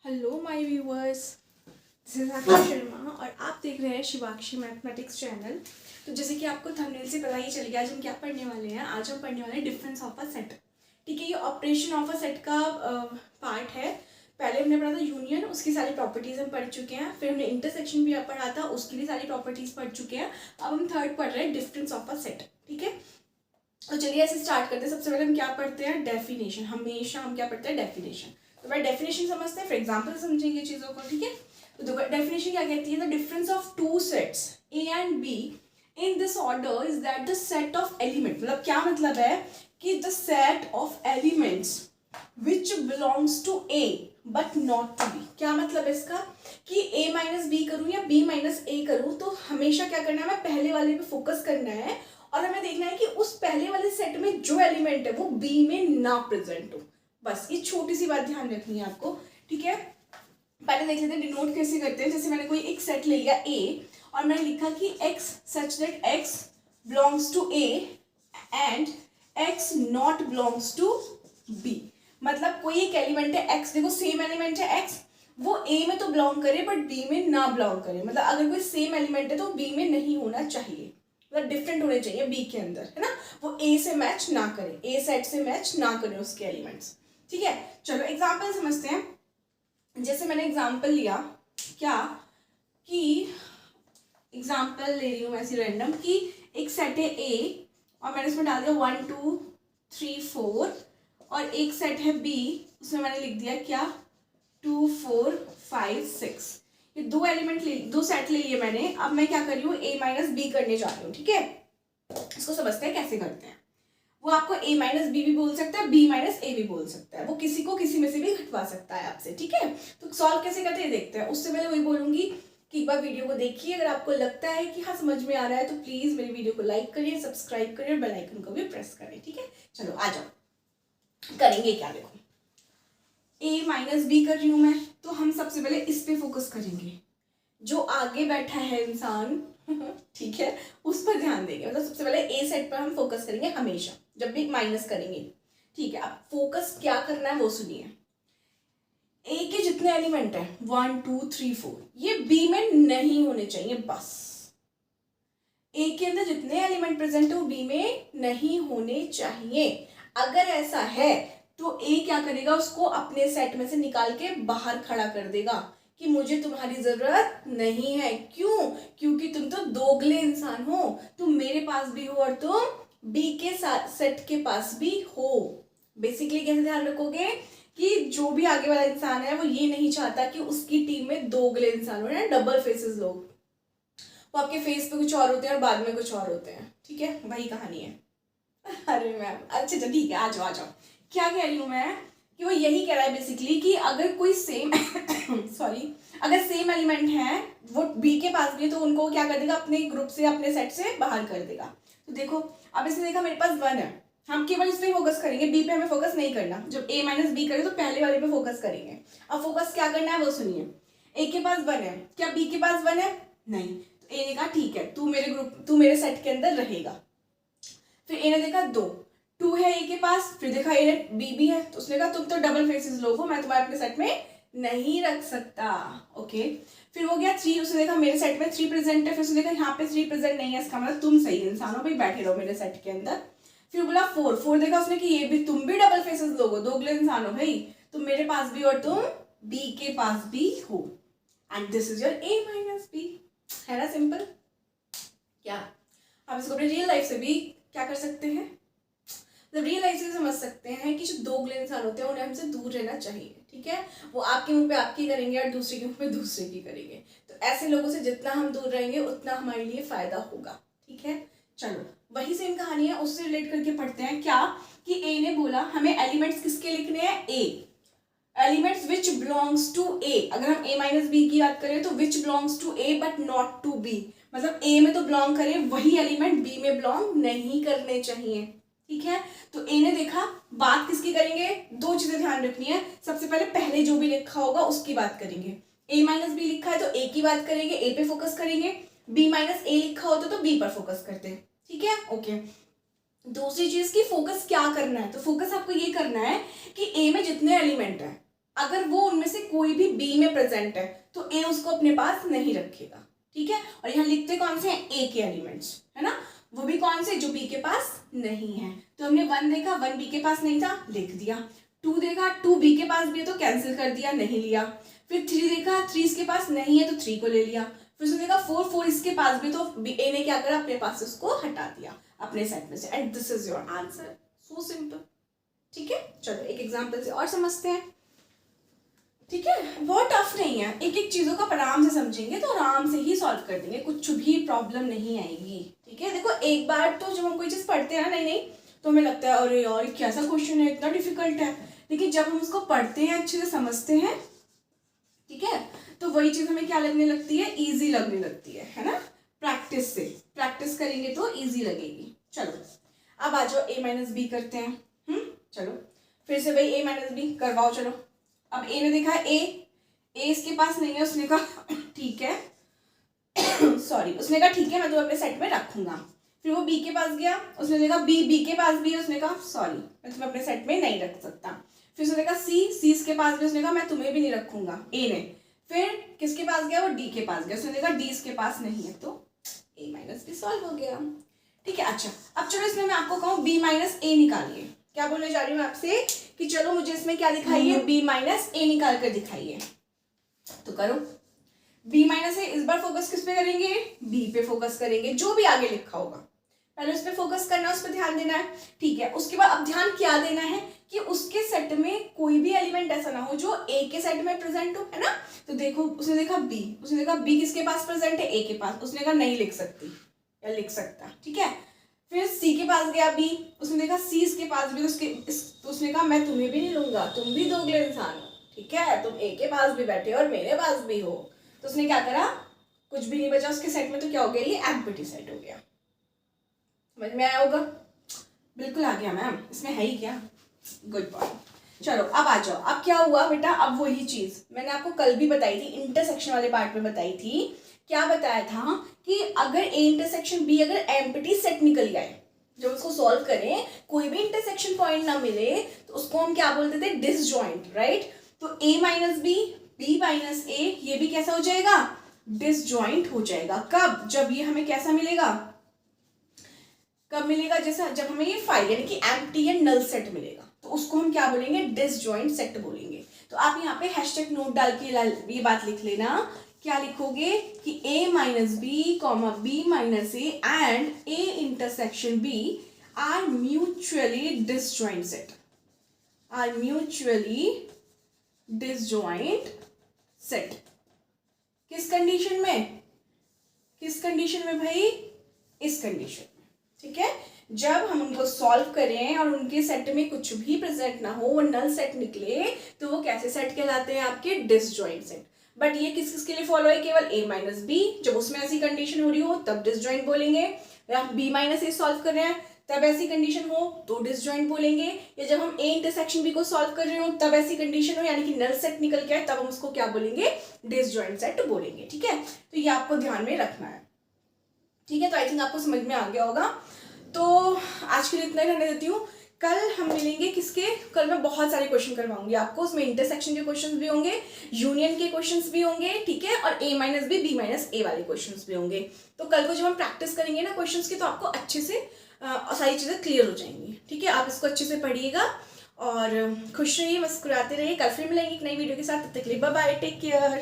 Hello my viewers, this is Aakash Sharma और आप देख रहे हैं शिवाक्षी मैथमेटिक्स चैनल। तो जैसे कि आपको थंबनेल से पता ही चल गया, आज हम क्या पढ़ने वाले हैं। आज हम पढ़ने वाले हैं डिफरेंस ऑफ अ सेट। ठीक है, ये ऑपरेशन ऑफ अ सेट का पार्ट है। पहले हमने पढ़ा था यूनियन, उसकी सारी प्रॉपर्टीज हम पढ़ चुके हैं। फिर हमने इंटरसेक्शन भी पढ़ा था, उसकी भी सारी प्रॉपर्टीज पढ़ चुके हैं। अब हम थर्ड पढ़ रहे हैं डिफरेंस ऑफ अ सेट। ठीक है, तो चलिए ऐसे स्टार्ट करते हैं। सबसे पहले हम क्या पढ़ते हैं, डेफिनेशन। हमेशा हम क्या पढ़ते हैं, डेफिनेशन। तो पहले डेफिनेशन समझते हैं, फिर एग्जाम्पल समझेंगे चीजों को। ठीक है, तो देखो डेफिनेशन क्या कहती है, the difference of two sets A and B in this order is that the set of element, मतलब क्या मतलब है कि the set of elements which belongs to A but not to B. क्या मतलब है इसका कि ए माइनस बी करूं या बी माइनस ए करूं, तो हमेशा क्या करना है, मैं पहले वाले पे फोकस करना है और हमें देखना है कि उस पहले वाले सेट में जो एलिमेंट है वो बी में ना प्रेजेंट हो। बस ये छोटी सी बात ध्यान रखनी है आपको। ठीक है, पहले देख लेते हैं डिनोट कैसे करते हैं। जैसे मैंने कोई एक सेट ले लिया ए और मैंने लिखा कि x such that x belongs to A and x not belongs to b। मतलब कोई एक एलिमेंट है x, देखो सेम एलिमेंट है x, वो a में तो बिलोंग करे बट b में ना बिलोंग करे। मतलब अगर कोई सेम एलिमेंट है तो b में नहीं होना चाहिए, मतलब डिफरेंट होने चाहिए बी के अंदर, है ना। वो ए से मैच ना करे, ए सेट से मैच ना करे उसके एलिमेंट्स। ठीक है, चलो एग्जांपल समझते हैं। जैसे मैंने एग्जांपल लिया क्या कि एग्जांपल ले रही हूँ ऐसी रैंडम कि एक सेट है ए और मैंने इसमें डाल दिया 1 2 3 4 और एक सेट है बी, उसमें मैंने लिख दिया क्या 2 4 5 6। ये दो एलिमेंट ले, दो सेट ले लिए मैंने। अब मैं क्या कर रही हूँ, ए माइनस बी करने जा रही हूँ। ठीक है, इसको समझते हैं कैसे करते हैं। वो आपको ए माइनस बी भी बोल सकता है, बी माइनस ए भी बोल सकता है, वो किसी को किसी में से भी घटवा सकता है आपसे। ठीक है, तो सॉल्व कैसे करते हैं देखते हैं। उससे पहले वही बोलूंगी कि एक बार वीडियो को देखिए, अगर आपको लगता है कि हाँ समझ में आ रहा है तो प्लीज मेरी वीडियो को लाइक करिए, सब्सक्राइब करिए और बेल आइकन को भी प्रेस करें। ठीक है, चलो आ जाओ, करेंगे क्या। देखो ए माइनस बी कर रही हूं मैं, तो हम सबसे पहले इस पे फोकस करेंगे, जो आगे बैठा है इंसान ठीक है, उस पर ध्यान देंगे। मतलब सबसे पहले ए सेट पर हम फोकस करेंगे हमेशा जब भी माइनस करेंगे। ठीक है, अब फोकस क्या करना है वो सुनिए। ए के जितने एलिमेंट है 1 2 3 4 ये बी में नहीं होने चाहिए। बस ए के अंदर जितने एलिमेंट प्रेजेंट है वो बी में नहीं होने चाहिए। अगर ऐसा है तो ए क्या करेगा, उसको अपने सेट में से निकाल के बाहर खड़ा कर देगा कि मुझे तुम्हारी जरूरत नहीं है। क्यों? क्योंकि तुम तो दोगले इंसान हो, तुम मेरे पास भी हो और तुम बी के सेट के पास भी हो। बेसिकली कैसे ध्यान रखोगे कि जो भी आगे वाला इंसान है वो ये नहीं चाहता कि उसकी टीम में दोगले इंसान हो, ना डबल फेसेस लोग। वो आपके फेस पे कुछ और होते हैं और बाद में कुछ और होते हैं। ठीक है, वही कहानी है। अरे मैम अच्छा अच्छा ठीक है, आ जाओ आ जाओ। क्या कह रही हूँ मैं कि वो यही कह रहा है बेसिकली कि अगर कोई सेम सॉरी, अगर सेम एलिमेंट है वो बी के पास भी है तो उनको क्या कर देगा, अपने ग्रुप से अपने सेट से बाहर कर देगा। तो देखो अब इसने देखा मेरे पास 1 है, हम केवल इस पे फोकस करेंगे, बी पे हमें फोकस नहीं करना। जब ए माइनस बी करे तो पहले वाले पे फोकस करेंगे। अब फोकस क्या करना है वो सुनिए। ए के पास 1 है, क्या बी के पास 1 है? नहीं। तो ए ने कहा ठीक है तू मेरे ग्रुप, तू मेरे सेट के अंदर रहेगा। फिर ए ने देखा 2 है ए के पास, फिर देखा ए ने बी भी है, तो उसने कहा तुम तो डबल फेसेस लोग हो, मैं तुम्हारे अपने सेट में नहीं रख सकता। ओके, फिर वो गया 3, उसने देखा मेरे सेट में 3 प्रेजेंट है, फिर उसने देखा यहाँ पे 3 प्रेजेंट नहीं है, इसका मतलब तुम सही इंसान हो भाई, बैठे रहो मेरे सेट के अंदर। फिर बोला 4 देखा उसने कि ये भी, तुम भी डबल फेसेस लोग हो, दोगले इंसान हो भाई, तुम मेरे पास भी और तुम बी के पास भी हो, and this is your A minus B. है ना सिंपल। क्या आप इसको अपने रियल लाइफ से भी क्या कर सकते हैं, मतलब रियल लाइफ से समझ सकते हैं कि जो दोगले इंसान होते हैं उन्हें हमसे दूर रहना चाहिए। ठीक है, वो आपके मुंह पे आपकी करेंगे और दूसरे के मुंह पे दूसरे की करेंगे। तो ऐसे लोगों से जितना हम दूर रहेंगे उतना हमारे लिए फायदा होगा। ठीक है, चलो वही सेम कहानी है, उससे रिलेट करके पढ़ते हैं। क्या कि ए ने बोला हमें एलिमेंट्स किसके लिखने हैं, A elements which belongs to A. अगर हम ए माइनस बी की बात करें तो which belongs to A but not to B, मतलब ए में तो बिलोंग करे वही एलिमेंट बी में बिलोंग नहीं करने चाहिए। ठीक है, तो ए ने देखा, बात किसकी करेंगे, दो चीजें ध्यान रखनी है। सबसे पहले जो भी लिखा होगा उसकी बात करेंगे। ए माइनस बी लिखा है तो ए की बात करेंगे, ए पे फोकस करेंगे। बी माइनस ए लिखा होता तो बी पर फोकस करते हैं। ठीक है, ओके। दूसरी चीज की फोकस क्या करना है, तो फोकस आपको ये करना है कि ए में जितने एलिमेंट है अगर वो उनमें से कोई भी बी में प्रेजेंट है तो ए उसको अपने पास नहीं रखेगा, ठीक है। और यहाँ लिखते कौन से हैं, ए के एलिमेंट्स, है ना, वो भी कौन से, जो बी के पास नहीं है। तो हमने 1 देखा, 1 बी के पास नहीं था, लिख दिया। 2 देखा, 2 बी के पास भी है तो कैंसिल कर दिया, नहीं लिया। फिर 3 देखा, 3 इसके पास नहीं है तो 3 को ले लिया। फिर उसने देखा 4, 4 इसके पास भी, तो ए ने क्या करा, अपने पास उसको हटा दिया अपने सेट में से। And this is your answer, so simple, ठीक है। चलो एक एग्जाम्पल से और समझते हैं, ठीक है। बहुत टफ नहीं है, एक एक चीज़ों को आराम से समझेंगे तो आराम से ही सॉल्व कर देंगे, कुछ भी प्रॉब्लम नहीं आएगी, ठीक है। देखो एक बार तो जब हम कोई चीज़ पढ़ते हैं ना नई नई, तो हमें लगता है अरे यार कैसा क्वेश्चन है, इतना डिफिकल्ट है। लेकिन जब हम उसको पढ़ते हैं, अच्छे से समझते हैं, ठीक है, तो वही चीज़ हमें क्या लगने लगती है, ईजी लगने लगती है ना। प्रैक्टिस से, प्रैक्टिस करेंगे तो ईजी लगेगी। चलो अब आ जाओ, ए माइनस बी करते हैं। चलो फिर से भाई ए माइनस बी करवाओ। चलो अब ए ने देखा ए इसके पास नहीं है, उसने कहा ठीक है सॉरी, उसने कहा ठीक है मैं तुम्हें अपने सेट में रखूंगा। फिर वो बी के पास गया, उसने देखा बी के पास भी है, उसने कहा सॉरी मैं तुम्हें अपने सेट में नहीं रख सकता। फिर उसने देखा सी इसके पास भी, उसने कहा मैं तुम्हें भी नहीं रखूंगा, ए ने। फिर किसके पास गया, वो डी के पास गया, उसने देखा डी इसके पास नहीं है, तो ए माइनस बी सॉल्व हो गया, ठीक है। अच्छा अब चलो इसमें मैं आपको कहूँ बी माइनस ए निकालिए, क्या बोलने जा रही हूँ आपसे कि चलो मुझे इसमें क्या दिखाइए, बी माइनस ए निकाल कर दिखाइए। तो करो, बी माइनस ए, इस बार फोकस किस पे करेंगे, बी पे फोकस करेंगे, जो भी आगे लिखा होगा पहले उस पर फोकस करना है, उस पर ध्यान देना है, ठीक है। उसके बाद अब ध्यान क्या देना है कि उसके सेट में कोई भी एलिमेंट ऐसा ना हो जो ए के सेट में प्रेजेंट हो, है ना। तो देखो उसने देखा बी, उसने देखा बी किसके पास प्रेजेंट है, ए के पास, उसने कहा नहीं लिख सकती या लिख सकता, ठीक है। फिर सी के पास गया बी, उसने देखा सी इसके पास भी, तो उसने कहा मैं तुम्हें भी नहीं लूंगा, तुम भी दोगले इंसान हो, ठीक है, तुम ए के पास भी बैठे और मेरे पास भी हो। तो उसने क्या करा, कुछ भी नहीं बचा उसके सेट में, तो क्या हो गया, ये एम्प्टी सेट हो गया। समझ में आया होगा, बिल्कुल आ गया मैम, इसमें है ही क्या, गुड पॉइंट। चलो अब आ जाओ, अब क्या हुआ बेटा, अब वही चीज मैंने आपको कल भी बताई थी, इंटरसेक्शन वाले पार्ट में बताई थी। क्या बताया था कि अगर ए इंटरसेक्शन बी अगर एम्प्टी सेट निकल जाए, जब उसको सॉल्व करें कोई भी इंटरसेक्शन पॉइंट ना मिले, तो उसको हम क्या बोलते थे, डिसजॉइंट, राइट। तो ए माइनस बी माइनस ए, ये भी कैसा हो जाएगा, डिसजॉइंट हो जाएगा। कब, जब ये हमें कैसा मिलेगा, कब मिलेगा, जैसा जब हमें ये फाइल यानी कि एम्प्टी या नल सेट मिलेगा, तो उसको हम क्या बोलेंगे, डिसजॉइंट सेट बोलेंगे। तो आप यहाँ पे हैशटैग नोट डाल के ये बात लिख लेना, क्या लिखोगे कि a minus B comma B minus A and a intersection b are mutually disjoint set, are mutually disjoint set. किस कंडीशन में, किस कंडीशन में भाई, इस कंडीशन में, ठीक है। जब हम उनको सॉल्व करें और उनके सेट में कुछ भी प्रेजेंट ना हो, वो नल सेट निकले, तो वो कैसे सेट कहलाते हैं, आपके डिसजॉइंट सेट। बट ये किस किस के लिए फॉलो है, केवल a माइनस बी, जब उसमें ऐसी कंडीशन हो रही हो तब डिसजॉइंट बोलेंगे, या b माइनस ए सॉल्व कर रहे हैं तब ऐसी कंडीशन हो तो डिसजॉइंट बोलेंगे, या जब हम a इंटरसेक्शन b को सॉल्व कर रहे हो तब ऐसी कंडीशन हो यानी कि नल सेट निकल के आए, तब हम उसको क्या बोलेंगे, डिसजॉइंट सेट बोलेंगे, ठीक है। तो ये आपको ध्यान में रखना है, ठीक है। तो आई थिंक आपको समझ में आ गया होगा। तो आज के लिए इतना ही रहने देती हूँ, कल हम मिलेंगे किसके, कल मैं बहुत सारे क्वेश्चन करवाऊंगी आपको, उसमें इंटरसेक्शन के क्वेश्चंस भी होंगे, यूनियन के क्वेश्चंस भी होंगे, ठीक है, और a माइनस बी माइनस ए वाले क्वेश्चंस भी होंगे। तो कल को जब हम प्रैक्टिस करेंगे ना क्वेश्चंस की, तो आपको अच्छे से सारी चीज़ें क्लियर हो जाएंगी, ठीक है। आप इसको अच्छे से पढ़िएगा और खुश रहिए, मुस्कुराते रहिए। कल फिर मिलेंगे एक नई वीडियो के साथ, तब तक के लिए बाय बाय, टेक केयर।